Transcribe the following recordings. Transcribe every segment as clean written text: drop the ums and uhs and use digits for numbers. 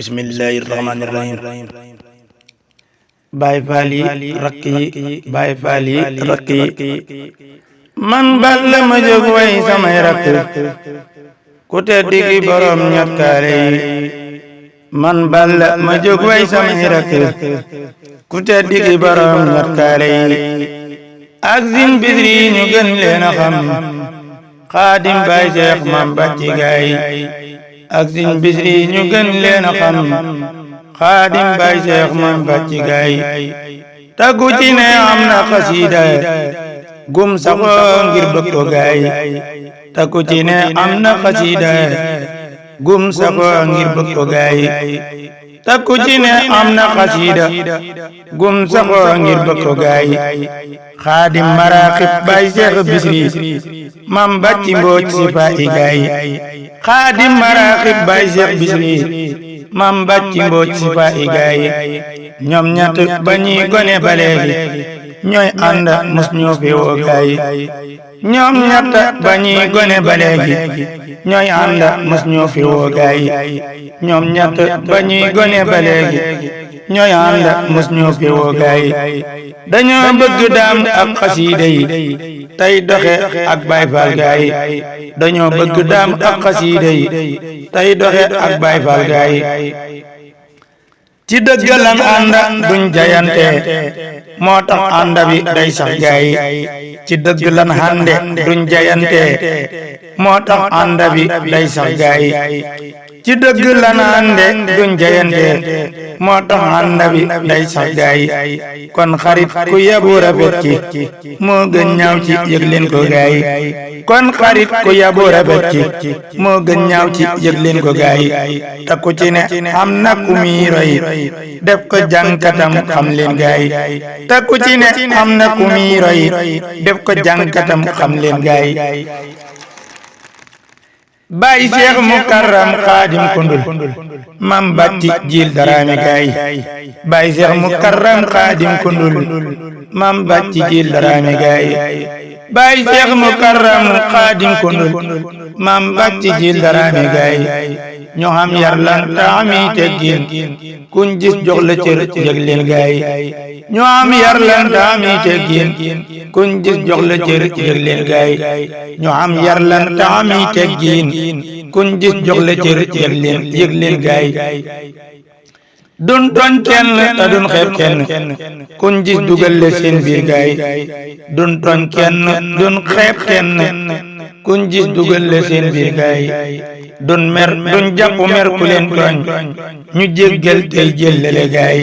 Bismillahirrahmanirrahim. Baay Faal yi rakk yi Baay Faal yi rakk yi man Balla ma jóg way samay rakk ku tedd ki borom ñakkaare yi man Balla ma jóg way samay rakk ku tedd ki borom ñakkaare yi ak Zin Bisri ñu gën leen a xam Xaadim Baay Seex Mam Bàcci Gaay ak Zin Bisri ñu gën leen a xam Xaadim Baay Seex Mam Bàcci Gaay taggu ci ne am na xasiida gum saxoo ngir bëgg ko gaay taggu ci ne am na xasiida gum saxoo ngir bëgg ko gaay taggu ci ne am na xasiida gum saxoo ngir bëgg ko gaay Xaadim maraaxib Baay Seex Bisri Mam Bàcci Mbooj sifaa'i gaay Xaadim maraaxib Baay Seex Bisri Mam Bàcci Mbooj sifaa'i gaay ñoom ñett ba ñuy gone ba léegi ñooy ànd mus ñu fi woo gaay ñoom ñett ba ñuy gone ba léegi ñooy ànd mus ñu fi woo gaay ñoom ñett ba ñuy gone ba léegi ñooy ànd mus ñu fi woo gaay dañoo bëgg daam ak xasiida yi tey doxe ak Baay Faal gaay dañoo bëgg daam ak xasiida yi tey doxe ak Baay Faal gaay ci dëgg lan ànd duñ jayante moo tax ànd bi day sax gaay ci dëgg lan ànde duñ jayante moo tax ànd bi day sax gaay ci dëgg lan ànde duñ jayante moo tax ànd bi day sax gaay kon xarit ku yabu rafet ci moo gën ñaaw ci yëg leen ko gaay kon xarit ku yabu rafet ci moo gën ñaaw ci yëg leen ko gaay te ku ci ne am na ku muy roy def ko jànkatam xam leen gaay te ku ci ne am na ku muy roy def ko jànkatam xam leen gaay Baay Seex Mukarram Xaadim Kundul Mam Bàcci Jiil Daraame gaay Baay Seex Mukarram Xaadim Kundul Mam Bàcci Jiil Daraame gaay Baay Seex Mukarram Xaadim Kundul Mam Bàcci Jiil Daraame gaay ñoo xam yar lan ta ami teggin kuñ gis jox la cër yëg leen gaay ñoo am yar lan ta ami teggin kuñ gis jox la cër yëg leen gaay ñoo am yar lan ta ami teggin kuñ gis jox la cër yëg leen gaay dun tooñ kenn te dun xeeb kenn kuñ gis dugal la seen biir gaay dun tooñ kenn dun xeeb kenn kuñ gis dugal la seen biir gaay dun mer dun jàpp mer ku leen tooñ ñu jéggal tey jëllale gaay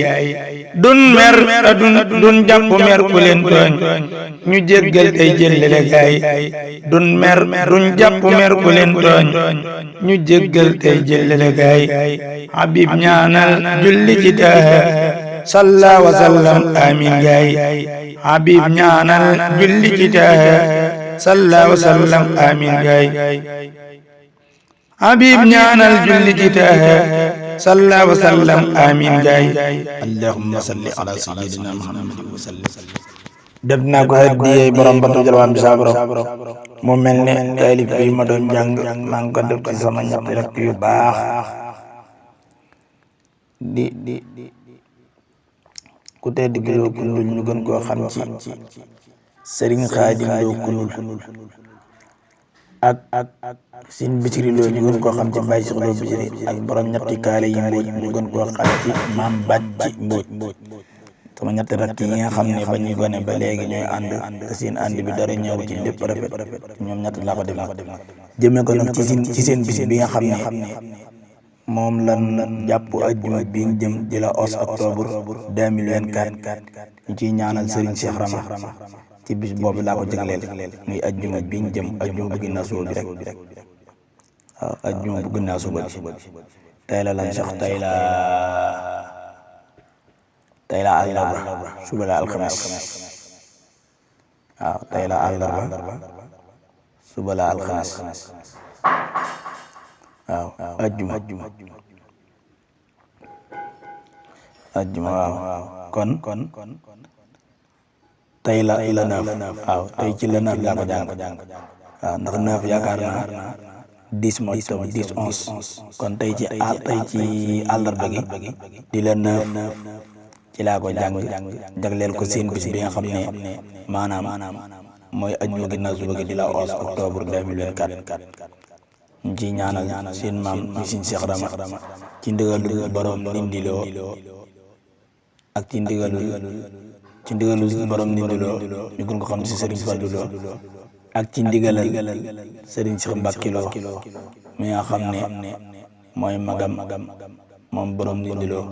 dun mer dun jàpp mer ku leen tooñ ñu jéggal tey jëllale gaay dun mer dun jàpp mer ku leen tooñ ñu jéggal tey jëllale gaay Habib ñaanal julli ci Taaha salla wa sallam amin gaay Habib ñaanal julli ci Taaha salla wa sallam amin gaay Habib ñaanal julli ci Taaha salla wa sallam amin gaay allahumma salli ala sayyidina muhammadin wa sallim def naa ko haddiyee borom batu jalwaan bi saa borom mu mel ne taalif bi ma doon jàng maa ngi ko def ci sama ñetti rakk yu baax di ku tedd gi Lo Kundul ñu gën koo xam ci Sëriñ Xaadim Lo Kundul ak Zin Bisri Lo ñu gën koo xam ci Baay Seex Lo Bisri ak borom ñetti kaale yi Mbooj ñu gën koo xam ci Mam Bàcci Mbooj sama ñetti rakk yi nga xam ne ba ñuy gone ba léegi ñooy ànd te seen ànd bi dara ñëw ci lépp rafet ñoom ñett laa ko def jëmee ko nag ci seen bis bi nga xam ne moom lan jàpp ajjuma bi ñu jëm di la 11 octobre 2024 ñu ciy ñaanal Serigne Cheikh Rama ci bis boobu laa ko jagleel muy ajjuma bi ñu jëm ajjuma bu ginnaaw suba bi rek waaw ajjuma bu ginnaaw suba bi tey la lan sax tey la àllarba suba la alxames waaw tey la àllarba suba la alxames waaw ajjuma waaw kon tey la neuf waaw tey ci la neuf laa ko jàng waaw ndax neuf yaakaar naa 10 moo ci topp 10 11 kon tey ci àllarba gi di la 9 ci laa ko jàng jagleel ko seen bis bi nga xam ne maanaam mooy ajjuma ginnaaw suba gi di la 11 octobre 2024 ñu ciy ñaanal seen maam mi Sëriñ Cheikh Rama ci ndigalul borom Ndindiloo ak ci ndigalul borom Ndindiloo ñu gën ko xam ci Serigne Fallou Lo ak ci ndigalal Serigne Cheikh Mbacke Lo mi nga xam ne mooy magam moom borom Ndindiloo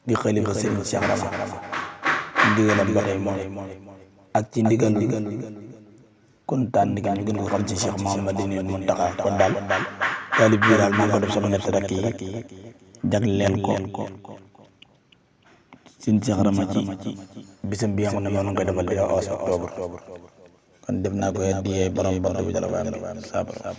di xalifa Serigne Cheikh Rama ci ndigalam ba tey moom ak ci ndigalul kon tànn gi ñu gën ko xam ci Cheikh Mouhamadou Mountakha kon daal taalib bi daal maa ko def sama ñetti rakk yi jagleel ko Sëriñ Cheikh Rama ci bisam bi nga xam ne moom la koy defal di la 11 octobre kon def naa ko di borom bant bi dala baax